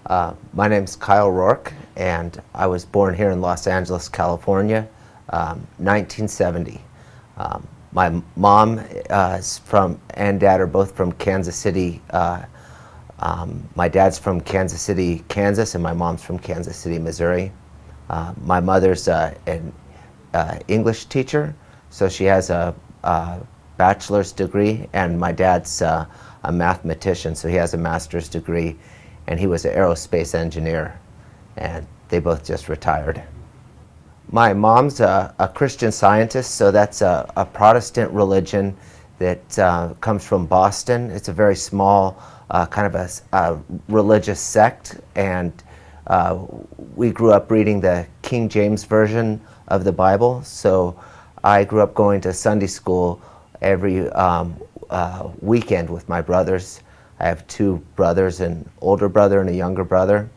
My name's Kyle, and I was born here in Los Angeles, California, 1970. My mom is from, and dad are both from Kansas City. My dad's from Kansas City, Kansas, and my mom's from Kansas City, Missouri. My mother's an English teacher, so she has a bachelor's degree, and my dad's a mathematician, so he has a master's degree, and he was an aerospace engineer, and they both just retired. My mom's a Christian Scientist, so that's a Protestant religion that comes from Boston. It's a very small kind of a religious sect, and we grew up reading the King James Version of the Bible, so I grew up going to Sunday school every weekend with my brothers. I have two brothers, an older brother and a younger brother.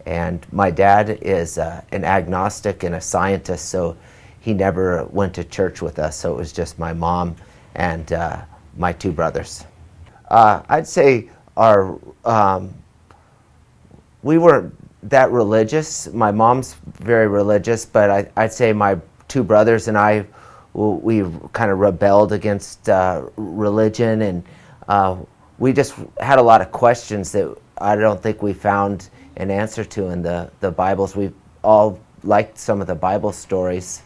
And my dad is an agnostic and a scientist, so he never went to church with us, so it was just my mom and my two brothers. I'd say we weren't that religious. My mom's very religious, but I'd say my two brothers and I, we kind of rebelled against religion, and we just had a lot of questions that I don't think we found an answer to in the Bibles. We all liked some of the Bible stories.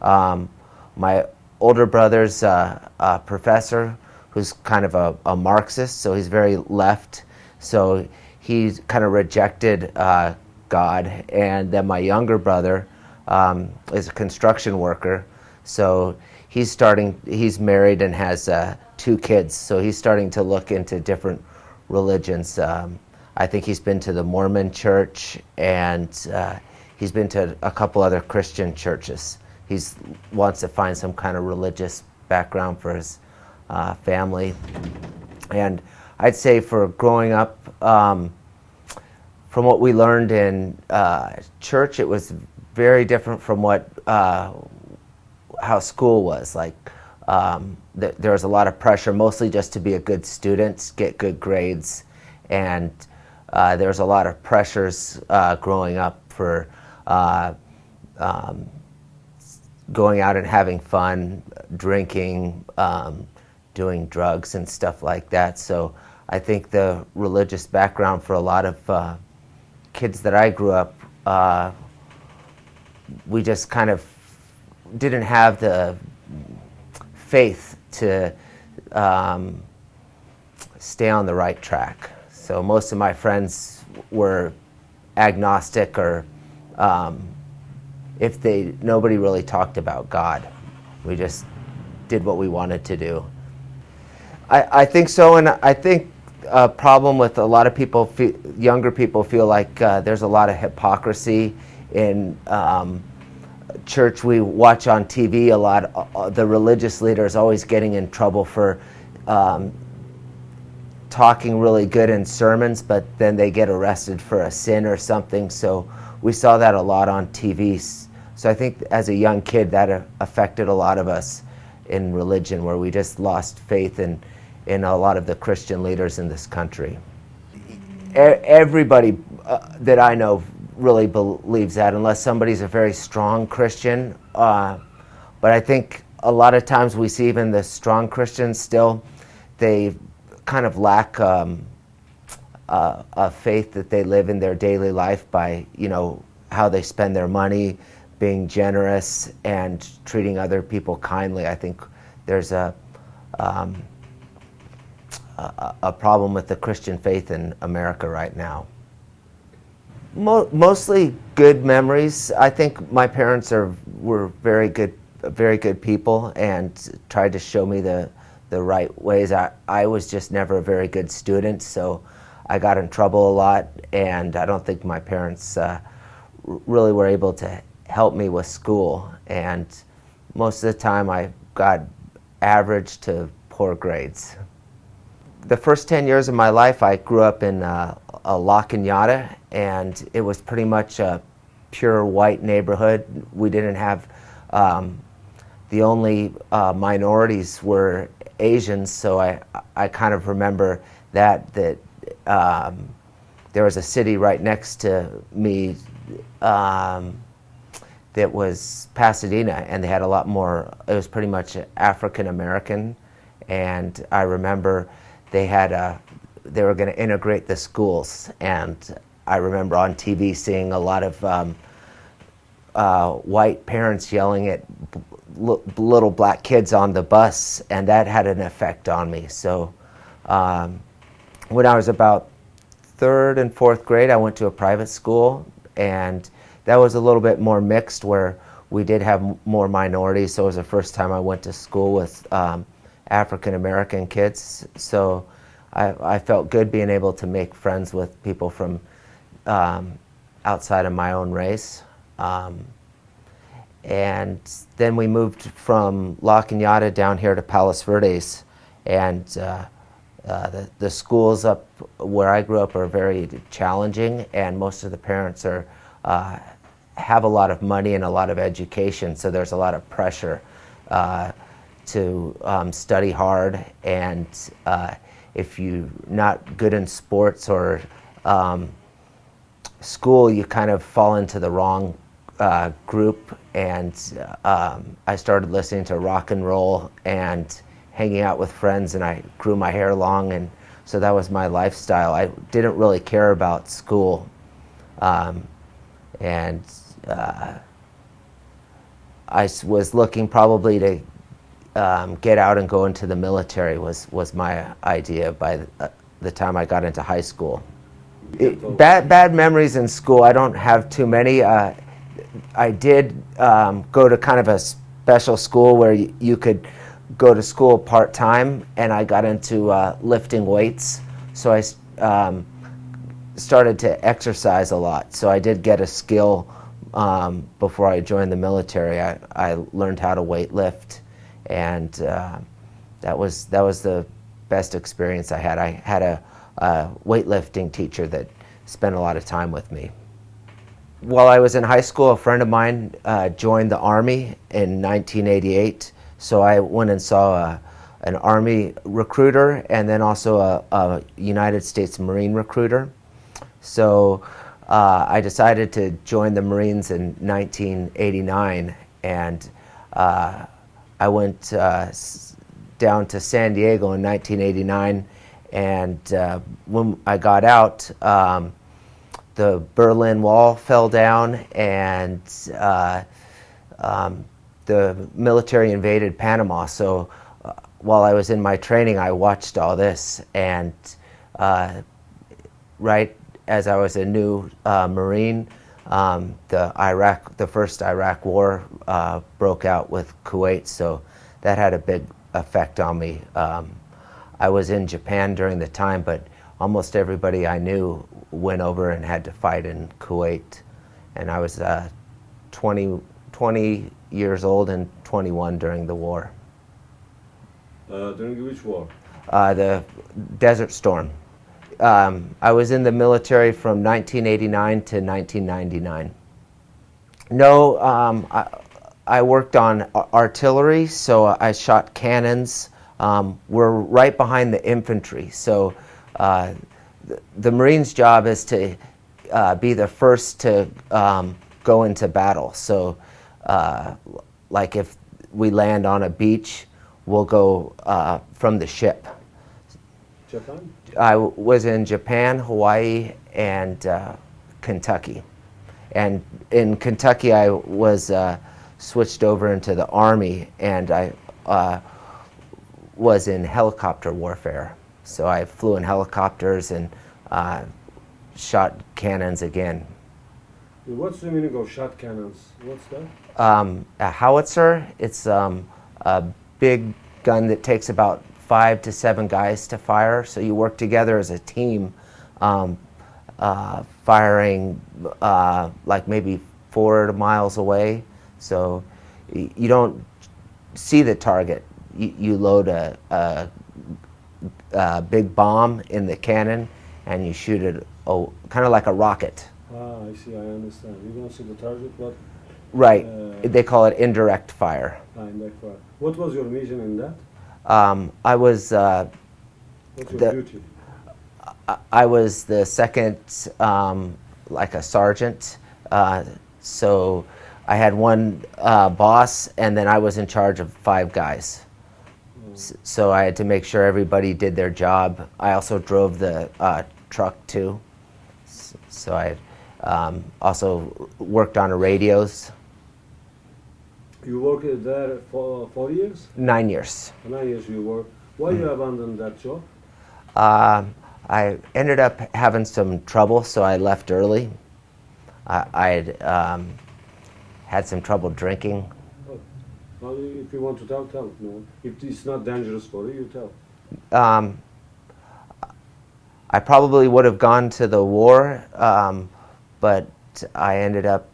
My older brother's a professor who's kind of a Marxist, so he's very left, so he kind of rejected God. And then my younger brother is a construction worker, so he's married and has two kids, so he's starting to look into different religions. I think he's been to the Mormon church, and he's been to a couple other Christian churches. He wants to find some kind of religious background for his family. And I'd say for growing up, from what we learned in church, it was very different from how school was. Like there was a lot of pressure, mostly just to be a good student, get good grades, and there was a lot of pressures growing up for going out and having fun, drinking, doing drugs and stuff like that. So I think the religious background for a lot of kids that I grew up, we just kind of didn't have the faith to stay on the right track. So most of my friends were agnostic, or nobody really talked about God. We just did what we wanted to do. I think so, and I think a problem with a lot of people, younger people, feel like there's a lot of hypocrisy in church. We watch on TV a lot, the religious leaders always getting in trouble for talking really good in sermons, but then they get arrested for a sin or something. So we saw that a lot on TV. So I think as a young kid that affected a lot of us in religion, where we just lost faith in a lot of the Christian leaders in this country. Everybody that I know really believes that, unless somebody's a very strong Christian. But I think a lot of times we see even the strong Christians still, they kind of lack a faith that they live in their daily life by, how they spend their money, being generous and treating other people kindly. I think there's a problem with the Christian faith in America right now. Mostly good memories. I think my parents were very good people and tried to show me the right ways. I was just never a very good student, so I got in trouble a lot, and I don't think my parents really were able to help me with school, and most of the time I got average to poor grades. The first 10 years of my life, I grew up in a La Cañada, and it was pretty much a pure white neighborhood. We didn't have, the only minorities were Asians, so I kind of remember that there was a city right next to me that was Pasadena, and they had a lot more, it was pretty much African American, and I remember they were going to integrate the schools, and I remember on TV seeing a lot of white parents yelling at little black kids on the bus, and that had an effect on me. So when I was about 3rd and 4th grade, I went to a private school, and that was a little bit more mixed, where we did have more minorities. So it was the first time I went to school with African American kids. So I felt good being able to make friends with people from outside of my own race. And then we moved from La Cañada down here to Palos Verdes, and the schools up where I grew up are very challenging, and most of the parents have a lot of money and a lot of education, so there's a lot of pressure to study hard, and if you're not good in sports or school, you kind of fall into the wrong group. And I started listening to rock and roll and hanging out with friends, and I grew my hair long, and so that was my lifestyle. I didn't really care about school, and I was looking probably to get out and go into the military was my idea by the time I got into high school. Bad memories in school, I don't have too many. I did go to kind of a special school where you could go to school part-time, and I got into lifting weights. So I started to exercise a lot. So I did get a skill before I joined the military. I learned how to weight lift, and that was the best experience I had. I had a weightlifting teacher that spent a lot of time with me. While I was in high school, a friend of mine joined the Army in 1988, so I went and saw an Army recruiter and then also a United States Marine recruiter. So I decided to join the Marines in 1989, and I went down to San Diego in 1989, and when I got out, the Berlin Wall fell down, and the military invaded Panama. So while I was in my training, I watched all this, and right as I was a new Marine, the first Iraq War broke out with Kuwait, so that had a big effect on me. I was in Japan during the time, but almost everybody I knew went over and had to fight in Kuwait, and I was 20 years old and 21 during the war. During which war? The Desert Storm. I was in the military from 1989 to 1999. No, I worked on artillery, so I shot cannons. We're right behind the infantry, so the Marines' job is to be the first to go into battle. So like if we land on a beach, we'll go from the ship. Japan? I was in Japan, Hawaii, and Kentucky. And in Kentucky, I was switched over into the Army, and I was in helicopter warfare. So I flew in helicopters and shot cannons again. What's the meaning of shot cannons? What's that? A howitzer, it's a big gun that takes about 5 to 7 guys to fire. So you work together as a team, firing like maybe 4 miles away. So you don't see the target. You load a big bomb in the cannon, and you shoot it kind of like a rocket. Ah, I see, I understand. You don't see the target, but... Right. They call it indirect fire. Indirect fire. What was your mission in that? I was... What's your duty? I was the second, like a sergeant. So I had one boss, and then I was in charge of 5 guys. So I had to make sure everybody did their job. I also drove the truck too. So I also worked on the radios. You worked there for 4 years? 9 years. 9 years you worked. Why you abandoned that job? I ended up having some trouble, so I left early. I had some trouble drinking. Oh. Well, if you want to tell, tell. No. If it's not dangerous for you, you tell. I probably would have gone to the war, but I ended up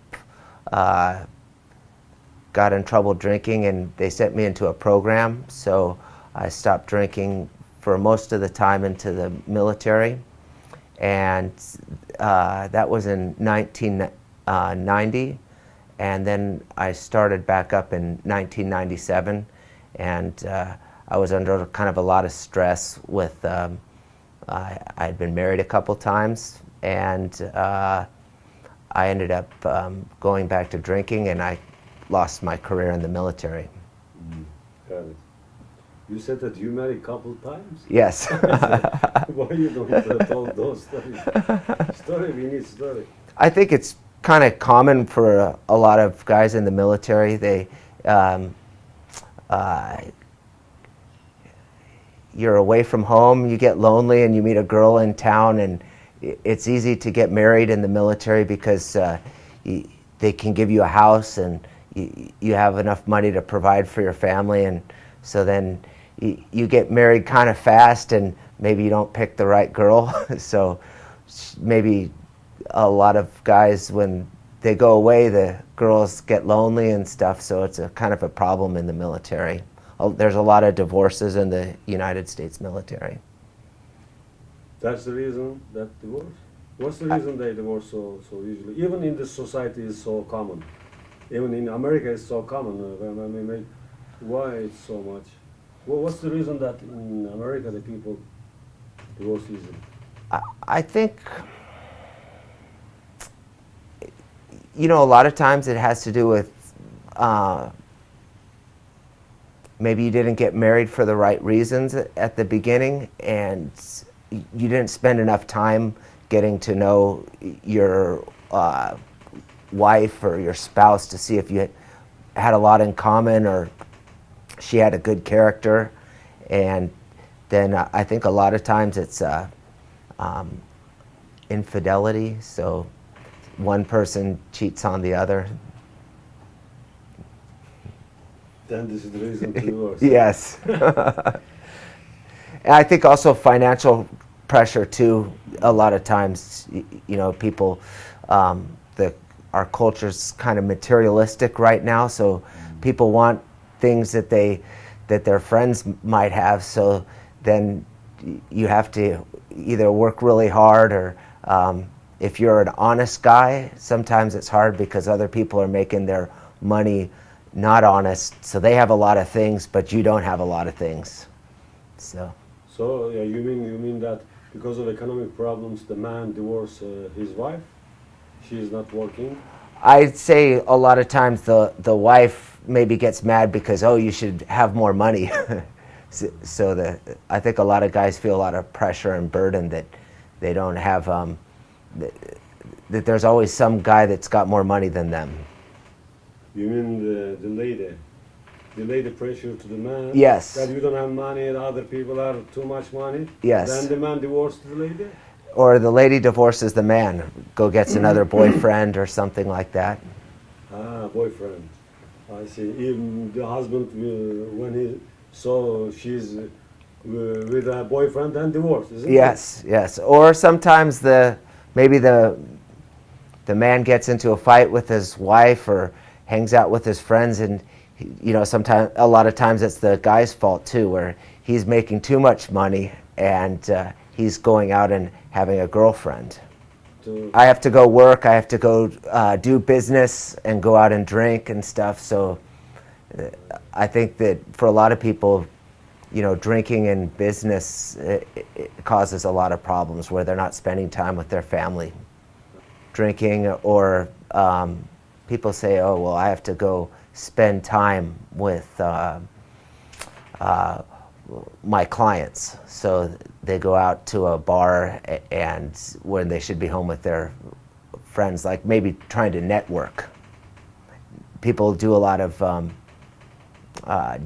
got in trouble drinking, and they sent me into a program, so I stopped drinking for most of the time into the military, and that was in 1990, and then I started back up in 1997, and I was under kind of a lot of stress with, I had been married a couple times, and I ended up going back to drinking, and I lost my career in the military. Got it. You said that you married a couple times? Yes. Why you don't tell those stories? Story, we need story. I think it's kind of common for a lot of guys in the military. They, you're away from home, you get lonely, and you meet a girl in town, and it's easy to get married in the military because they can give you a house, and you have enough money to provide for your family, and so then you get married kind of fast, and maybe you don't pick the right girl. So maybe a lot of guys, when they go away, the girls get lonely and stuff, so it's a kind of a problem in the military. There's a lot of divorces in the United States military. That's the reason that divorce? What's the reason they divorce so easily? Even in this society is so common. Even in America it's so common. Why it's so much? Well, what's the reason that in America the people divorce easily? I think, you know, a lot of times it has to do with maybe you didn't get married for the right reasons at the beginning, and you didn't spend enough time getting to know your wife or your spouse to see if you had a lot in common or she had a good character. And then I think a lot of times it's infidelity, so one person cheats on the other. Then this is the reason to divorce. Yes. And I think also financial pressure too. A lot of times, you know, people, our culture's kind of materialistic right now, so people want things that their friends might have. So then you have to either work really hard, or if you're an honest guy, sometimes it's hard because other people are making their money not honest, so they have a lot of things, but you don't have a lot of things. So yeah, you mean that because of economic problems, the man divorced his wife? She is not working? I'd say a lot of times the wife maybe gets mad because, oh, you should have more money. So I think a lot of guys feel a lot of pressure and burden that they don't have, that there's always some guy that's got more money than them. You mean the lady? The lady pressure to the man? Yes. That you don't have money, other people have too much money? Yes. Then the man divorced the lady? Or the lady divorces the man, gets another boyfriend or something like that. Ah, boyfriend. I see. Even the husband, when he saw she's with a boyfriend, then divorced, isn't it? Yes, yes. Or sometimes maybe the man gets into a fight with his wife or hangs out with his friends, and you know, sometimes, a lot of times it's the guy's fault too, where he's making too much money and he's going out and having a girlfriend. I have to go work, I have to go do business and go out and drink and stuff, so I think that for a lot of people, drinking in business it causes a lot of problems where they're not spending time with their family. Drinking, or people say, oh, well, I have to go spend time with my clients. So they go out to a bar and when they should be home with their friends, like maybe trying to network. People do a lot of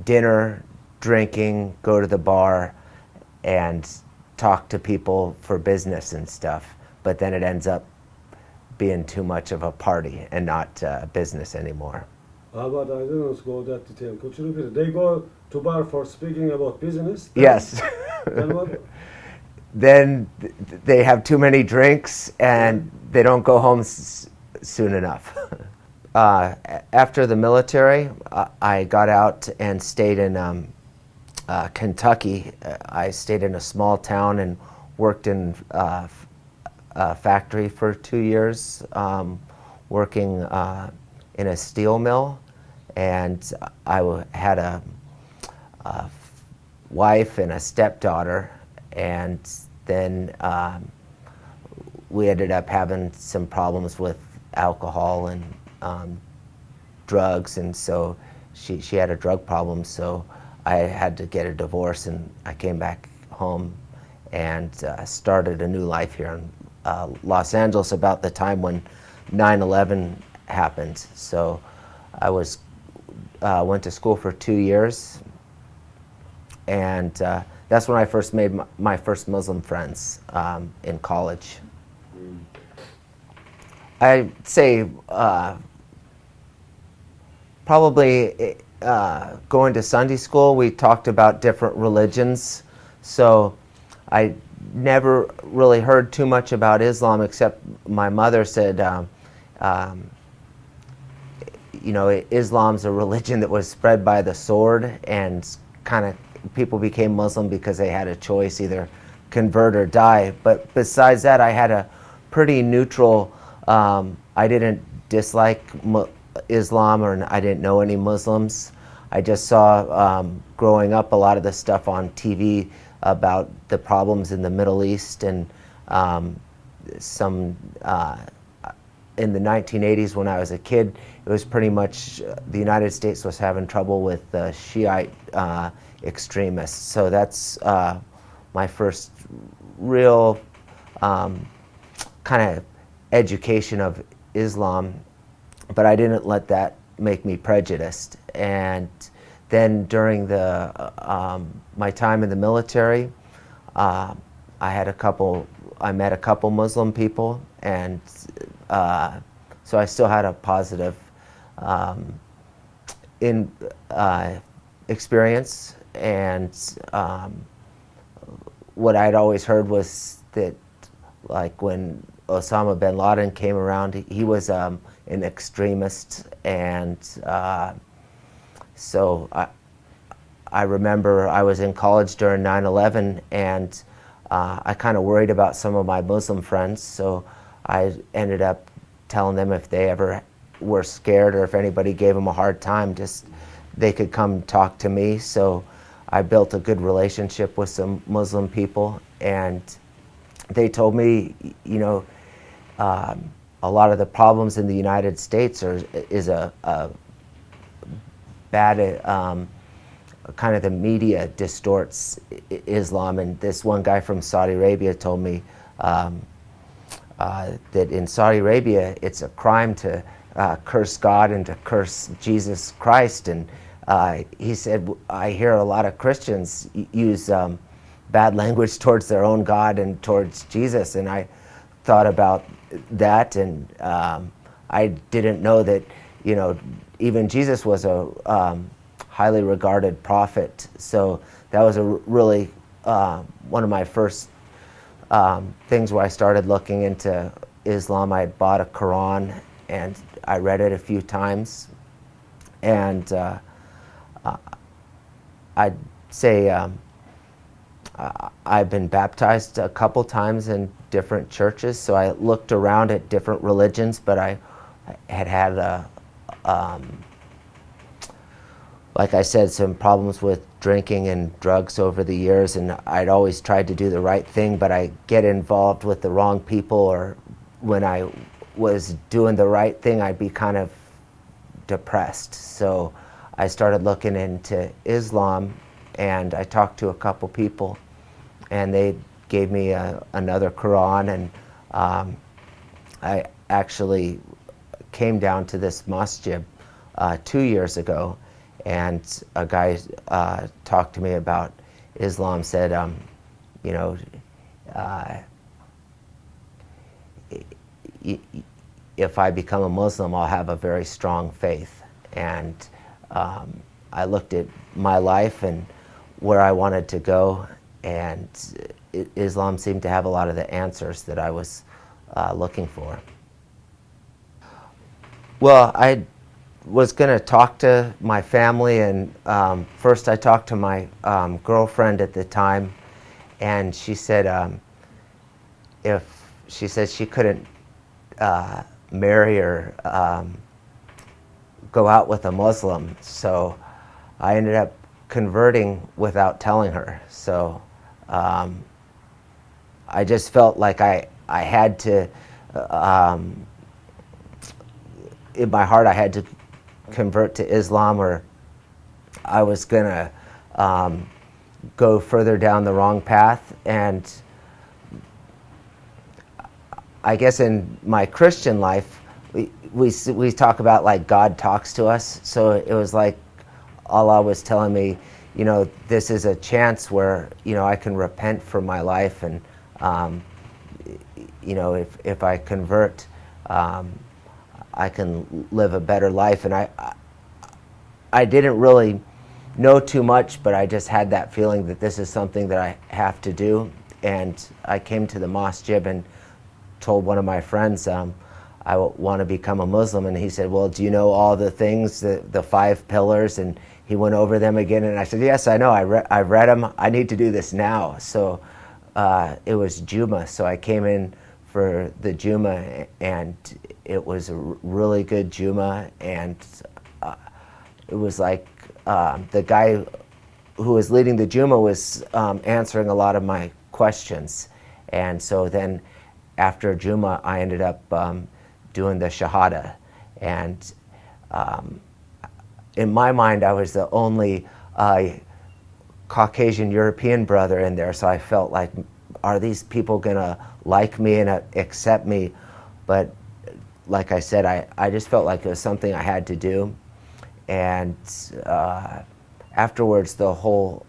dinner, drinking, go to the bar, and talk to people for business and stuff. But then it ends up being too much of a party and not business anymore. How about, I didn't go that detail. Could you repeat it? They go to bar for speaking about business? Yes. Then what? Then they have too many drinks and they don't go home soon enough. After the military, I got out and stayed in Kentucky. I stayed in a small town and worked in a factory for 2 years, working in a steel mill. And I had a wife and a stepdaughter, and then we ended up having some problems with alcohol and drugs, and so she had a drug problem, so I had to get a divorce, and I came back home and started a new life here in Los Angeles about the time when 9/11 happened. So I went to school for 2 years, and that's when I first made my first Muslim friends in college. I'd say probably going to Sunday school, we talked about different religions. So I never really heard too much about Islam, except my mother said, Islam's a religion that was spread by the sword, and kind of people became Muslim because they had a choice, either convert or die. But besides that, I had a pretty neutral, I didn't dislike Islam, or I didn't know any Muslims. I just saw, growing up, a lot of the stuff on TV about the problems in the Middle East, and some in the 1980s when I was a kid, it was pretty much the United States was having trouble with Shiite extremists. So that's my first real kind of education of Islam, but I didn't let that make me prejudiced. And then during my time in the military, I met a couple Muslim people, and so I still had a positive experience. And what I'd always heard was that, like, when Osama bin Laden came around, he was an extremist, and so I remember I was in college during 9/11, and I kind of worried about some of my Muslim friends, so I ended up telling them if they ever were scared or if anybody gave them a hard time, just they could come talk to me. So I built a good relationship with some Muslim people, and they told me, a lot of the problems in the United States is a bad, kind of the media distorts Islam. And this one guy from Saudi Arabia told me that in Saudi Arabia it's a crime to curse God and to curse Jesus Christ. And he said, I hear a lot of Christians use bad language towards their own God and towards Jesus. And I thought about that, and I didn't know that, even Jesus was a highly regarded prophet. So that was a really one of my first things where I started looking into Islam. I had bought a Quran and I read it a few times, and I'd say I've been baptized a couple times in different churches, so I looked around at different religions, but I had like I said, some problems with drinking and drugs over the years, and I'd always tried to do the right thing, but I get involved with the wrong people, or when I was doing the right thing, I'd be kind of depressed. So I started looking into Islam, and I talked to a couple people, and they gave me another Quran, and I actually came down to this masjid 2 years ago, and a guy talked to me about Islam, said, you know, if I become a Muslim, I'll have a very strong faith. And I looked at my life and where I wanted to go, and Islam seemed to have a lot of the answers that I was looking for. Well, I was going to talk to my family, and first I talked to my girlfriend at the time, and she said she said she couldn't marry or go out with a Muslim, so I ended up converting without telling her. So I just felt like I had to, in my heart, I had to convert to Islam, or I was gonna go further down the wrong path. And I guess in my Christian life, we talk about like God talks to us. So it was like Allah was telling me, you know, this is a chance where, you know, I can repent for my life, and you know, if I convert, I can live a better life. And I didn't really know too much, but I just had that feeling that this is something that I have to do. And I came to the masjid and told one of my friends, I want to become a Muslim, and he said, well, do you know all the things, the 5 pillars? And he went over them again, and I said, yes, I know, I've read them, I need to do this now. So it was Juma, so I came in for the Juma, and it was a really good Juma, and it was like the guy who was leading the Juma was answering a lot of my questions. And so then after Juma, I ended up doing the Shahada. And in my mind, I was the only Caucasian European brother in there, so I felt like, are these people gonna like me and accept me? But like I said, I just felt like it was something I had to do. And afterwards, the whole,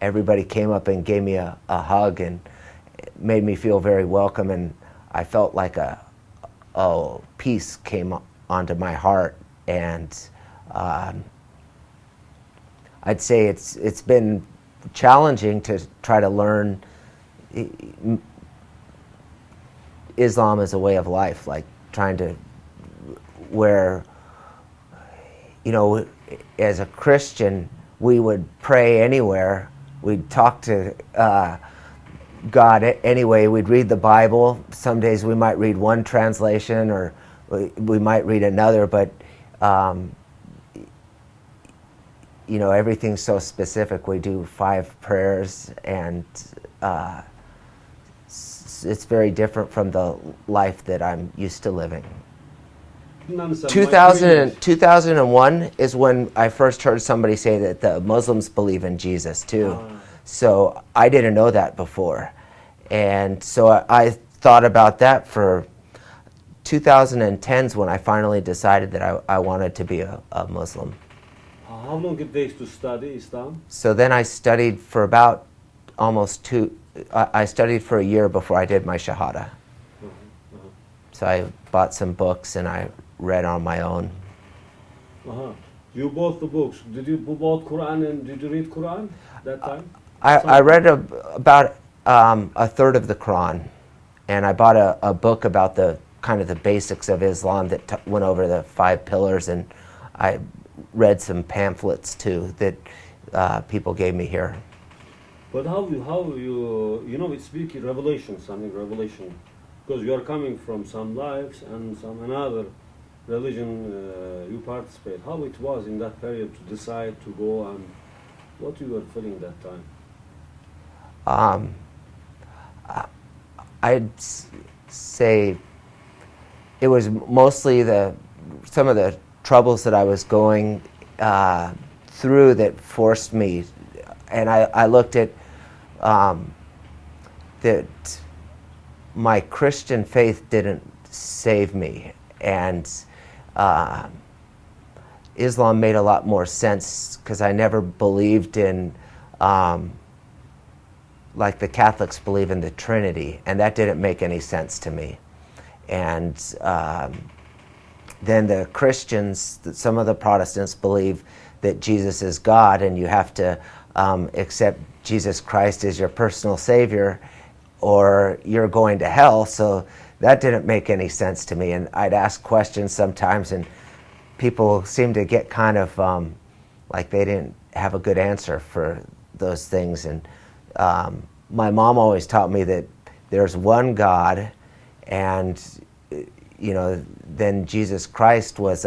everybody came up and gave me a hug and made me feel very welcome, and I felt like a peace came onto my heart. And I'd say it's been challenging to try to learn Islam as a way of life, like trying to, where, you know, as a Christian, we would pray anywhere, we'd talk to God anyway, we'd read the Bible. Some days we might read one translation, or we might read another, but you know, everything's so specific. We do 5 prayers, and it's very different from the life that I'm used to living. 2001 is when I first heard somebody say that the Muslims believe in Jesus too. So I didn't know that before. And so I thought about that for 2010's when I finally decided that I wanted to be a Muslim. How long it takes to study Islam? So then I studied for about almost I studied for a year before I did my Shahada. So I bought some books and I read on my own. You bought the books. Did you bought Quran, and did you read Quran that time? I read about a third of the Quran, and I bought a book about the kind of the basics of Islam that went over the 5 pillars, and I read some pamphlets too that people gave me here. But how you know, it's speaking revelation, something revelation, because you are coming from some lives and some another. religion you participate, how it was in that period to decide to go, and what you were feeling that time? I'd say it was mostly some of the troubles that I was going through that forced me, and I looked at that my Christian faith didn't save me, and Islam made a lot more sense because I never believed in like the Catholics believe in the Trinity, and that didn't make any sense to me. And then the Christians, some of the Protestants believe that Jesus is God, and you have to accept Jesus Christ as your personal Savior, or you're going to hell. So that didn't make any sense to me. And I'd ask questions sometimes, and people seemed to get kind of like they didn't have a good answer for those things. And my mom always taught me that there's one God, and then Jesus Christ was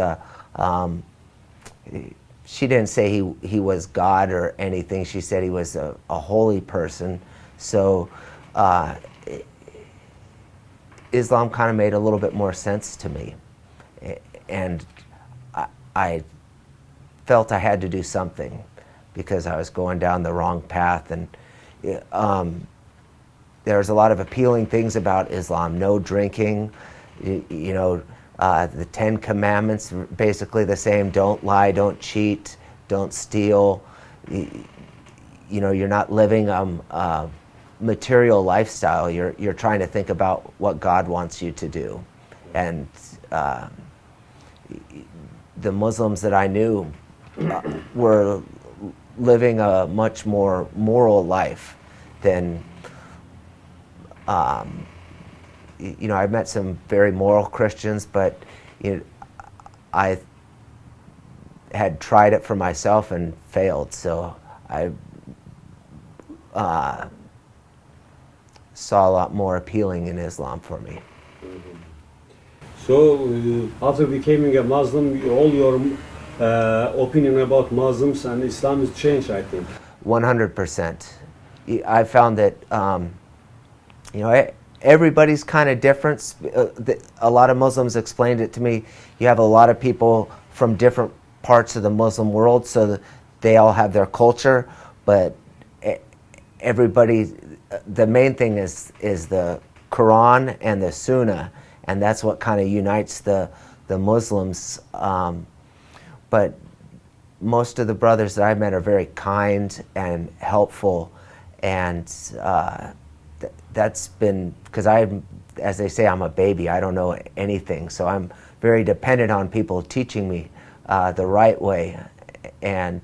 she didn't say he was God or anything. She said he was a holy person. So Islam kind of made a little bit more sense to me, and I felt I had to do something because I was going down the wrong path. And there's a lot of appealing things about Islam. No drinking, the 10 Commandments, basically the same. Don't lie, don't cheat, don't steal. You're not living a material lifestyle. You're trying to think about what God wants you to do. And the Muslims that I knew were living a much more moral life than I met some very moral Christians, but I had tried it for myself and failed. So I saw a lot more appealing in Islam for me. Mm-hmm. So after becoming a Muslim, all your opinion about Muslims and Islam has changed, I think. 100%. I found that everybody's kind of different. A lot of Muslims explained it to me. You have a lot of people from different parts of the Muslim world, so they all have their culture, but everybody, the main thing is the Quran and the Sunnah, and that's what kind of unites the Muslims. But most of the brothers that I've met are very kind and helpful, and that's been, because as they say, I'm a baby, I don't know anything, so I'm very dependent on people teaching me the right way. And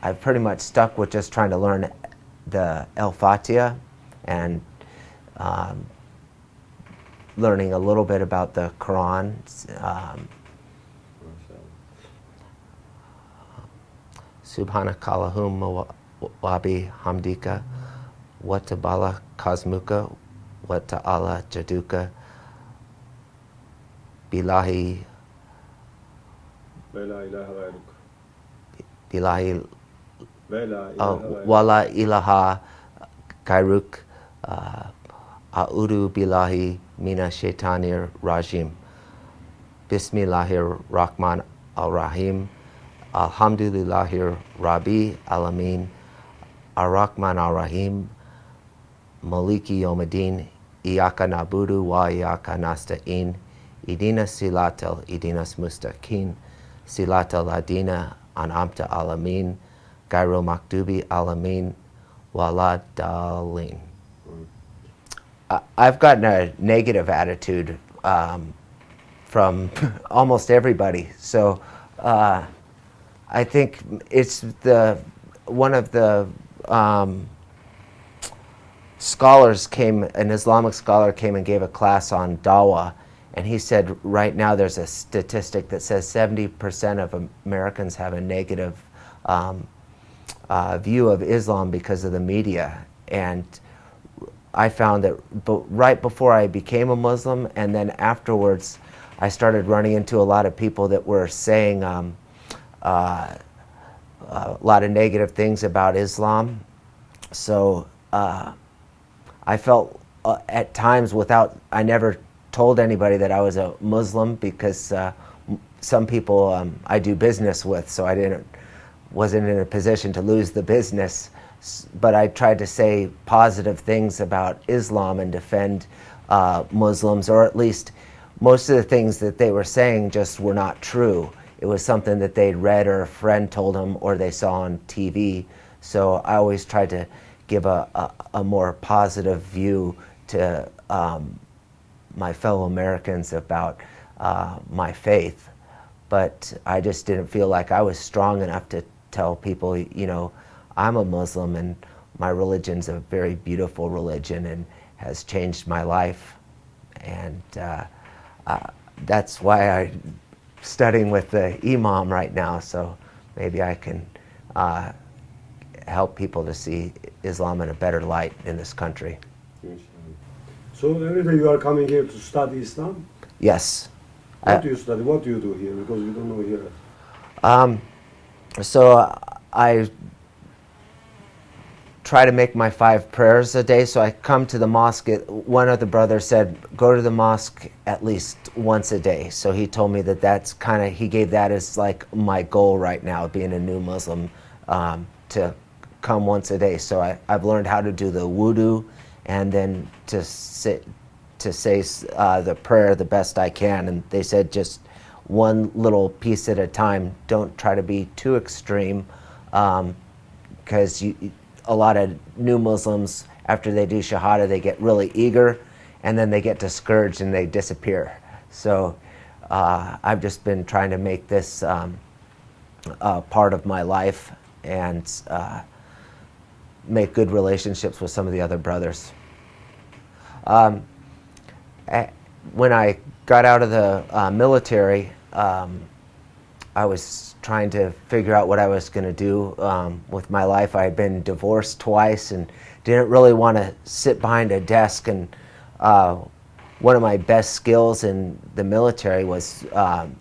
I've pretty much stuck with just trying to learn the Al-Fatiha and learning a little bit about the Quran. Subhanakallahumma wa bihamdika wa tabala kazmuka wa ta'ala jaduka bilahi wala ilaha gairuk a'udu billahi mina shaitanir rajim. Bismillahir Rahman Ar-Rahim. Alhamdulillahir Rabbi Alamin. Ar-Rahman Ar-Rahim. Maliki Yawmiddin. Iyaka nabudu wa iyaka nasta'in. Idina silatal idinas mustaqin. Silatal adina an'amta alamin. Gairu makdubi alamin. Wala dalin. I've gotten a negative attitude from almost everybody. So I think it's one of the scholars came, an Islamic scholar came and gave a class on dawah, and he said right now there's a statistic that says 70% of Americans have a negative view of Islam because of the media. And I found that right before I became a Muslim and then afterwards, I started running into a lot of people that were saying a lot of negative things about Islam. So I felt at times I never told anybody that I was a Muslim because some people I do business with, so I wasn't in a position to lose the business. But I tried to say positive things about Islam and defend Muslims, or at least most of the things that they were saying just were not true. It was something that they'd read or a friend told them or they saw on TV. So I always tried to give a more positive view to my fellow Americans about my faith. But I just didn't feel like I was strong enough to tell people, you know, I'm a Muslim and my religion's a very beautiful religion and has changed my life. And that's why I'm studying with the Imam right now, so maybe I can help people to see Islam in a better light in this country. So every day you are coming here to study Islam? Yes. What do you study? What do you do here? Because we don't know here. So I try to make my 5 prayers a day. So I come to the mosque. One of the brothers said, go to the mosque at least once a day. So he told me that that's he gave that as like my goal right now, being a new Muslim, to come once a day. So I've learned how to do the wudu and then to say the prayer the best I can. And they said just one little piece at a time. Don't try to be too extreme, because a lot of new Muslims, after they do Shahada, they get really eager and then they get discouraged and they disappear. So I've just been trying to make this part of my life and make good relationships with some of the other brothers. When I got out of the military, I was trying to figure out what I was going to do with my life. I had been divorced twice and didn't really want to sit behind a desk. And one of my best skills in the military was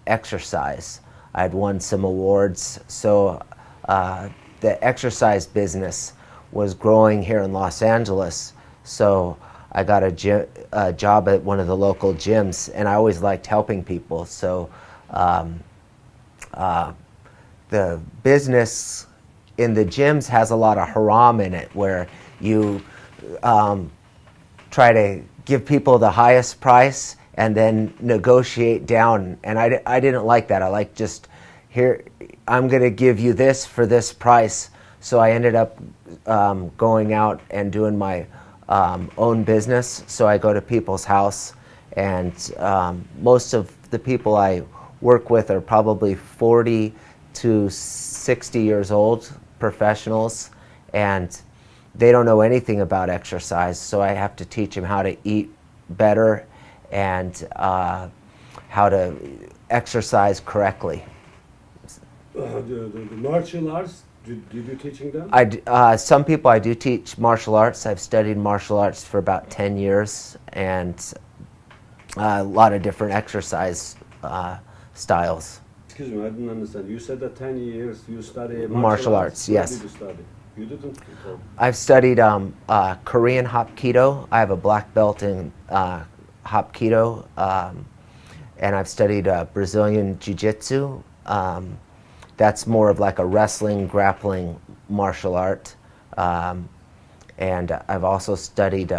exercise. I had won some awards. So the exercise business was growing here in Los Angeles. So I got a job at one of the local gyms, and I always liked helping people. So the business in the gyms has a lot of haram in it, where you try to give people the highest price and then negotiate down. And I didn't like that. I like just, here, I'm going to give you this for this price. So I ended up going out and doing my own business. So I go to people's house, and most of the people I work with are probably 40 to 60 years old, professionals, and they don't know anything about exercise. So I have to teach them how to eat better and how to exercise correctly. The martial arts, did you teaching them? Some people I do teach martial arts. I've studied martial arts for about 10 years, and a lot of different exercise styles. Excuse me, I didn't understand. You said that 10 years you study martial arts. Yes. What did you study? You didn't? I've studied Korean Hapkido. I have a black belt in Hapkido, and I've studied Brazilian Jiu-Jitsu. That's more of like a wrestling, grappling martial art. And I've also studied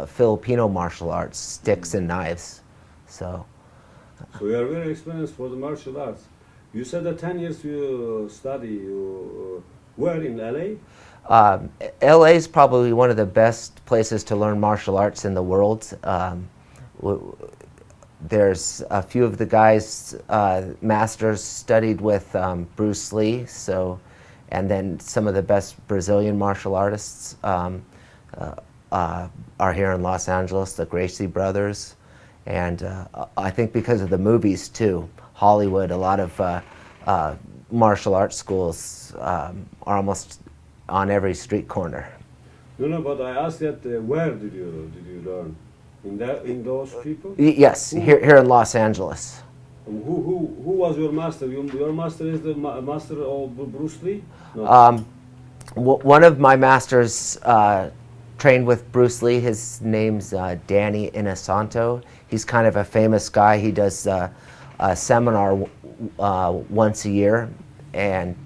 Filipino martial arts, sticks and knives. So you are very experienced for the martial arts. You said that 10 years you study. Where in LA? LA is probably one of the best places to learn martial arts in the world. There's a few of the guys, masters, studied with Bruce Lee, and then some of the best Brazilian martial artists are here in Los Angeles, the Gracie brothers. And I think because of the movies too, Hollywood, a lot of martial arts schools are almost on every street corner. No, but I asked that where did you learn? In those people? Yes, here in Los Angeles. Who was your master? Your master is the master of Bruce Lee? No. One of my masters trained with Bruce Lee. His name's Danny Inosanto. He's kind of a famous guy. He does a seminar once a year, and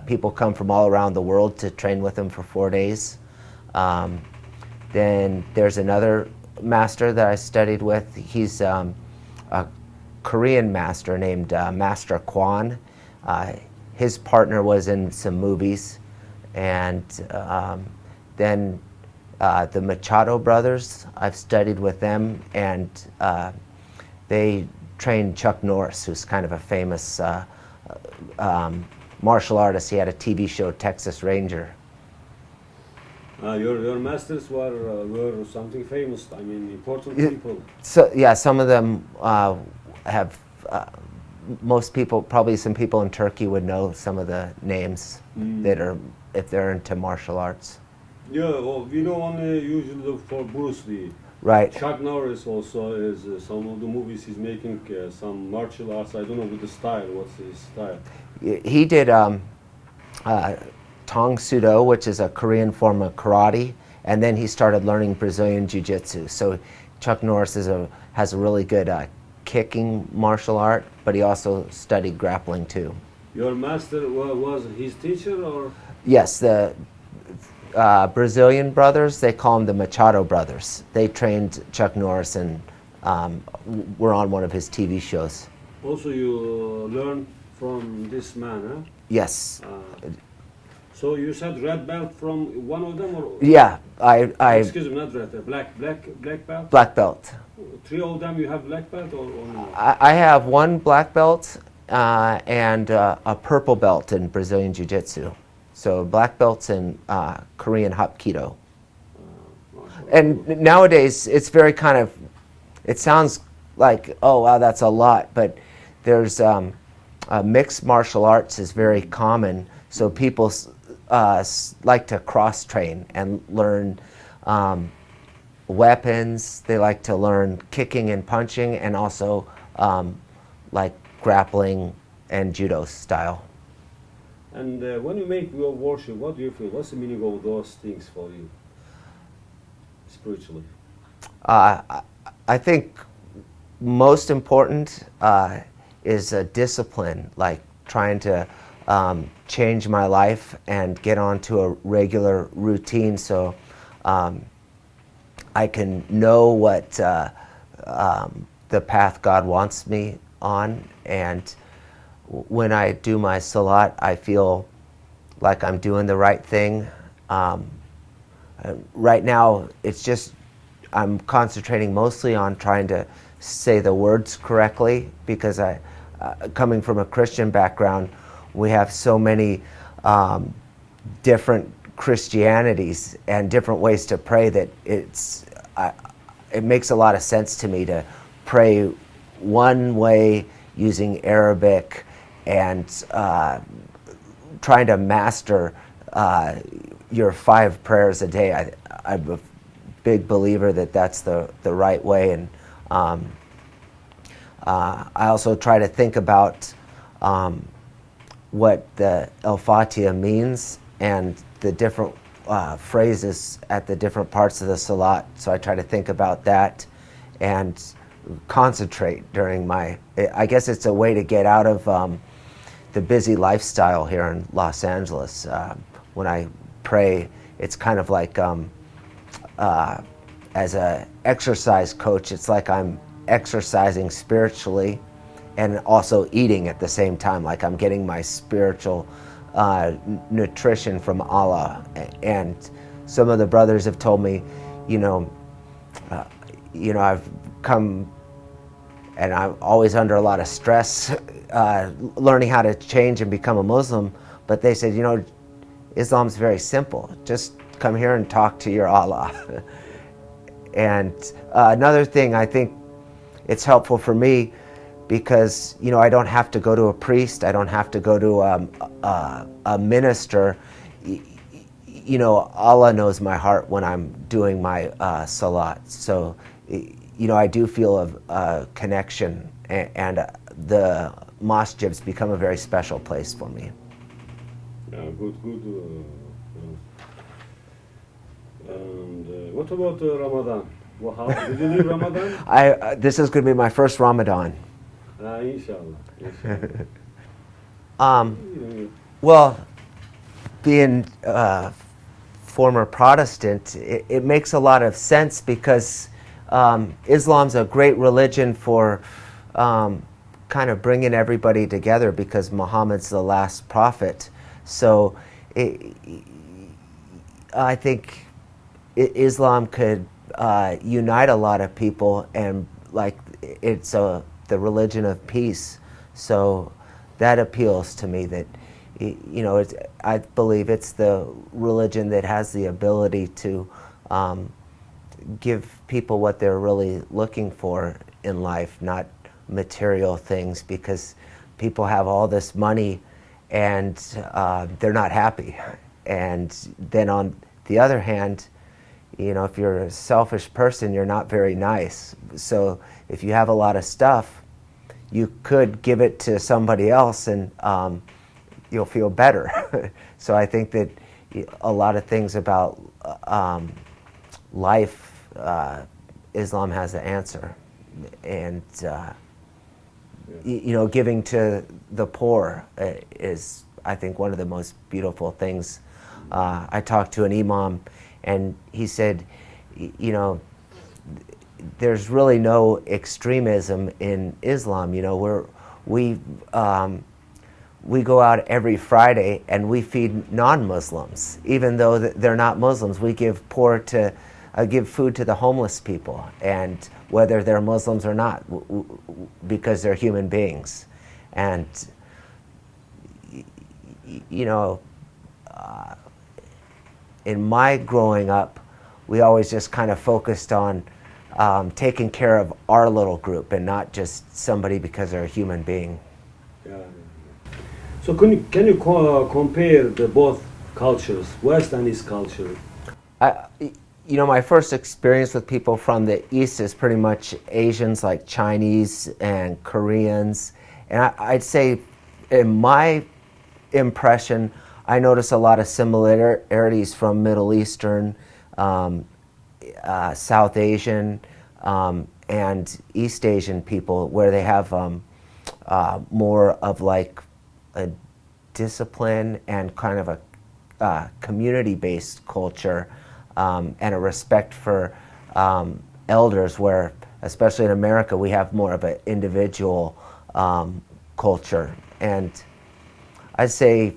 people come from all around the world to train with him for 4 days. Then there's another master that I studied with. He's a Korean master named Master Kwan. His partner was in some movies. And then the Machado brothers, I've studied with them, and they trained Chuck Norris, who's kind of a famous martial artist. He had a TV show, Texas Ranger. Your masters were something famous. I mean, important people. So yeah, some of them have. Most people, probably some people in Turkey, would know some of the names that are, if they're into martial arts. Yeah, well, we know only usually look for Bruce Lee. Right. Chuck Norris also is some of the movies he's making some martial arts. I don't know with the style. What's his style? He did Tong Sudo, which is a Korean form of karate, and then he started learning Brazilian Jiu-Jitsu. So Chuck Norris has a really good kicking martial art, but he also studied grappling too. Your master was his teacher, or? Yes, the Brazilian brothers, they call them the Machado brothers. They trained Chuck Norris and were on one of his TV shows. Also you learned from this man, huh? Yes. So you said red belt from one of them, or? Yeah, I Excuse me, not red, black belt? black belt. 3 of them you have black belt, or no? I have 1 black belt and a purple belt in Brazilian Jiu-Jitsu. So black belts in Korean Hapkido. And nowadays it's very kind of, it sounds like, oh wow, that's a lot, but there's mixed martial arts is very common. So people like to cross-train and learn weapons. They like to learn kicking and punching, and also like grappling and judo style. And when you make your worship, what do you feel? What's the meaning of those things for you, spiritually? I think most important is a discipline, like trying to change my life and get onto a regular routine, so I can know what the path God wants me on. And when I do my salat, I feel like I'm doing the right thing. Right now, it's just, I'm concentrating mostly on trying to say the words correctly, because coming from a Christian background, we have so many different Christianities and different ways to pray that it makes a lot of sense to me to pray one way using Arabic and trying to master your 5 prayers a day. I'm a big believer that that's the right way, and I also try to think about what the Al-Fatiha means and the different phrases at the different parts of the Salat. So I try to think about that and concentrate during my, I guess it's a way to get out of the busy lifestyle here in Los Angeles. When I pray, it's kind of like, as a exercise coach, it's like I'm exercising spiritually and also eating at the same time, like I'm getting my spiritual nutrition from Allah. And some of the brothers have told me, I've come and I'm always under a lot of stress learning how to change and become a Muslim, but they said, Islam's very simple. Just come here and talk to your Allah. And another thing, I think it's helpful for me because, I don't have to go to a priest. I don't have to go to a minister. you know, Allah knows my heart when I'm doing my salat. So, you know, I do feel a connection, and the masjids become a very special place for me. Yeah, good. And what about Ramadan? Well, how did you live Ramadan? This is going to be my first Ramadan. Inshallah. Well, being former Protestant, it makes a lot of sense because Islam's a great religion for kind of bringing everybody together because Muhammad's the last prophet. So I think Islam could unite a lot of people, and like it's the religion of peace. So that appeals to me, that you know, I believe it's the religion that has the ability to give people what they're really looking for in life, not material things, because people have all this money and they're not happy. And then on the other hand, you know, if you're a selfish person, you're not very nice. So if you have a lot of stuff, you could give it to somebody else and you'll feel better. So I think that a lot of things about life, Islam has the answer. And you know, giving to the poor is, I think, one of the most beautiful things. I talked to an imam, and he said, you know, there's really no extremism in Islam. You know, we go out every Friday and we feed non-Muslims, even though they're not Muslims. We give give food to the homeless people, and whether they're Muslims or not, because they're human beings. And you know, in my growing up, we always just kind of focused on taking care of our little group and not just somebody because they're a human being. Yeah. So can you compare the both cultures, West and East culture? You know, my first experience with people from the East is pretty much Asians, like Chinese and Koreans. And I'd say, in my impression, I notice a lot of similarities from Middle Eastern, South Asian, and East Asian people, where they have more of like a discipline and kind of a community-based culture, and a respect for elders, where, especially in America, we have more of an individual culture. And I'd say,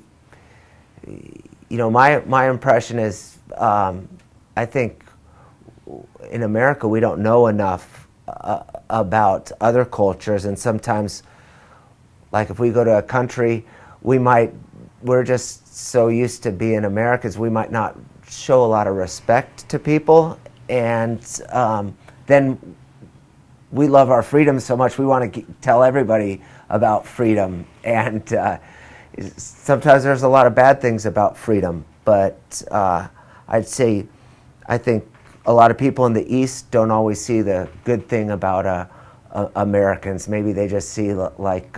you know, my impression is, I think in America we don't know enough about other cultures, and sometimes, like if we go to a country, we're just so used to being Americans, we might not show a lot of respect to people, and then we love our freedom so much we want to tell everybody about freedom, and sometimes there's a lot of bad things about freedom, but I'd say I think a lot of people in the East don't always see the good thing about Americans. Maybe they just see like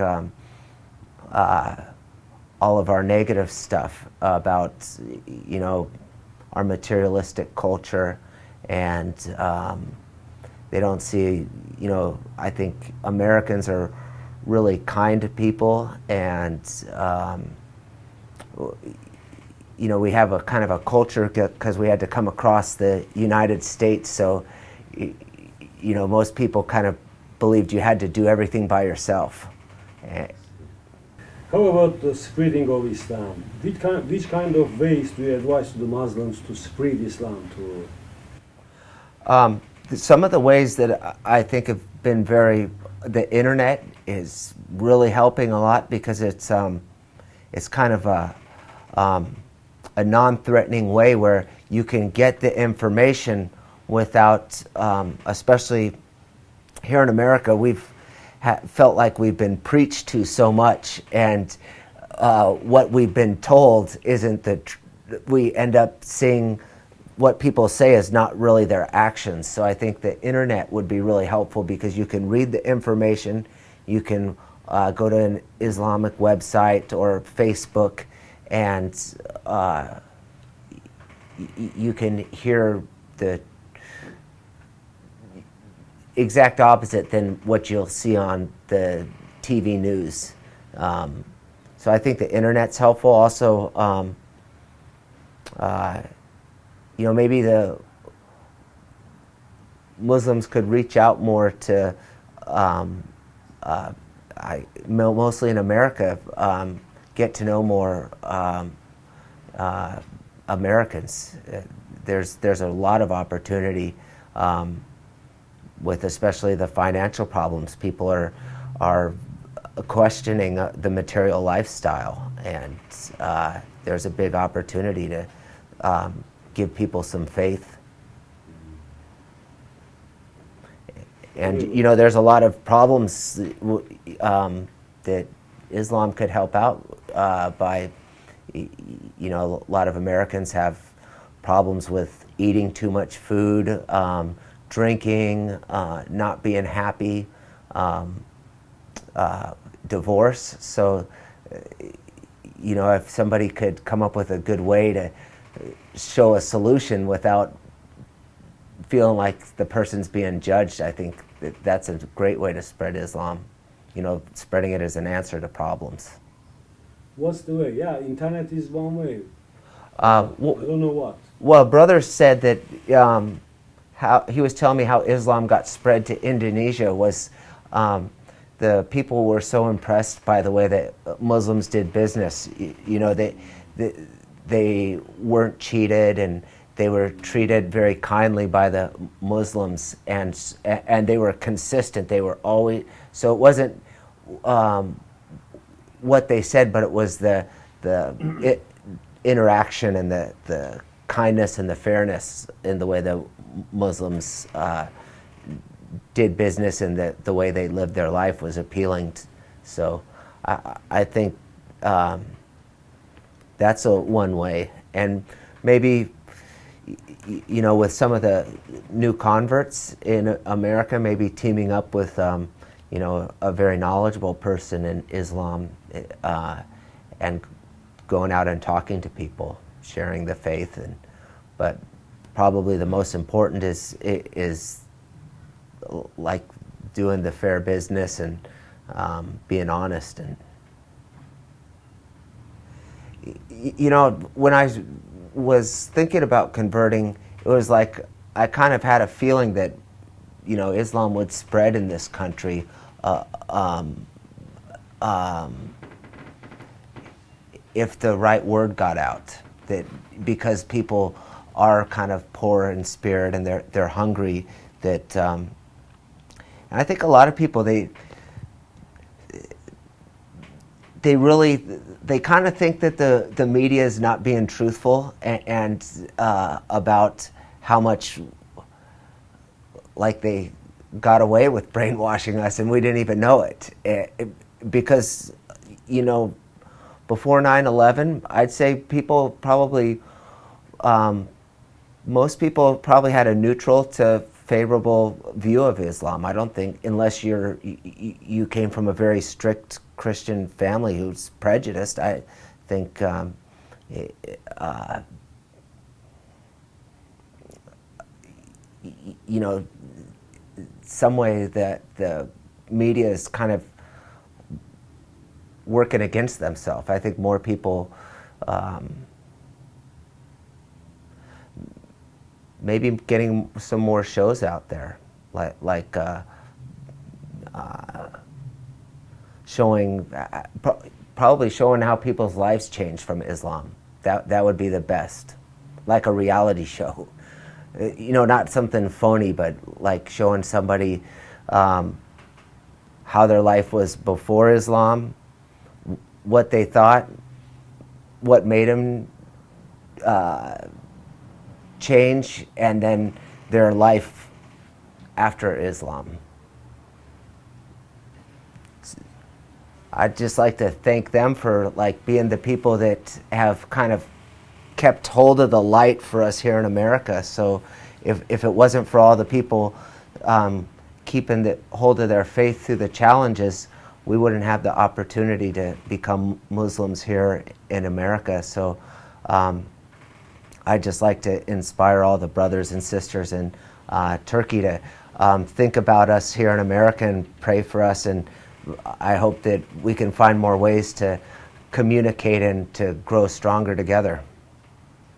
all of our negative stuff about, you know, our materialistic culture, and they don't see, you know, I think Americans are really kind people, and you know, we have a kind of a culture because we had to come across the United States, so you know, most people kind of believed you had to do everything by yourself. How about the spreading of Islam? Which kind of ways do you advise to the Muslims to spread Islam to? Some of the ways that I think have been the internet is really helping a lot, because it's kind of a non-threatening way where you can get the information without, especially here in America, we've felt like we've been preached to so much, and what we've been told isn't the we end up seeing what people say is not really their actions. So I think the internet would be really helpful because you can read the information, you can go to an Islamic website or Facebook, and you can hear the exact opposite than what you'll see on the TV news. So I think the internet's helpful. Also, maybe the Muslims could reach out more to, mostly in America, get to know more Americans. There's a lot of opportunity with especially the financial problems. People are questioning the material lifestyle, and there's a big opportunity to give people some faith. And there's a lot of problems that Islam could help out by. A lot of Americans have problems with eating too much food, drinking, not being happy, divorce. So, if somebody could come up with a good way to show a solution without feeling like the person's being judged, I think that's a great way to spread Islam. Spreading it as an answer to problems. What's the way? Yeah, internet is one way. I don't know what. Well, brother said that how he was telling me how Islam got spread to Indonesia was the people were so impressed by the way that Muslims did business. They weren't cheated, and they were treated very kindly by the Muslims, and they were consistent. They were always, so it wasn't what they said, but it was the interaction and the kindness and the fairness in the way the Muslims did business, and the way they lived their life was appealing. So I think that's one way. And maybe, with some of the new converts in America, maybe teaming up with, a very knowledgeable person in Islam, and going out and talking to people, sharing the faith. But probably the most important is like doing the fair business and being honest. And when I was thinking about converting, it was like I kind of had a feeling that Islam would spread in this country if the right word got out, that because people are kind of poor in spirit and they're hungry, that and I think a lot of people they kind of think that the media is not being truthful and about how much like they got away with brainwashing us and we didn't even know it, because before 9/11, I'd say people probably most people probably had a neutral to favorable view of Islam. I don't think, unless you came from a very strict Christian family who's prejudiced, I think some way that the media is kind of working against themselves. I think more people maybe getting some more shows out there, like showing, probably showing how people's lives changed from Islam. That would be the best, like a reality show. Not something phony, but like showing somebody how their life was before Islam, what they thought, what made them change, and then their life after Islam. I'd just like to thank them for being the people that have kind of kept hold of the light for us here in America. So if it wasn't for all the people keeping the hold of their faith through the challenges, we wouldn't have the opportunity to become Muslims here in America. So I'd just like to inspire all the brothers and sisters in Turkey to think about us here in America and pray for us. And I hope that we can find more ways to communicate and to grow stronger together.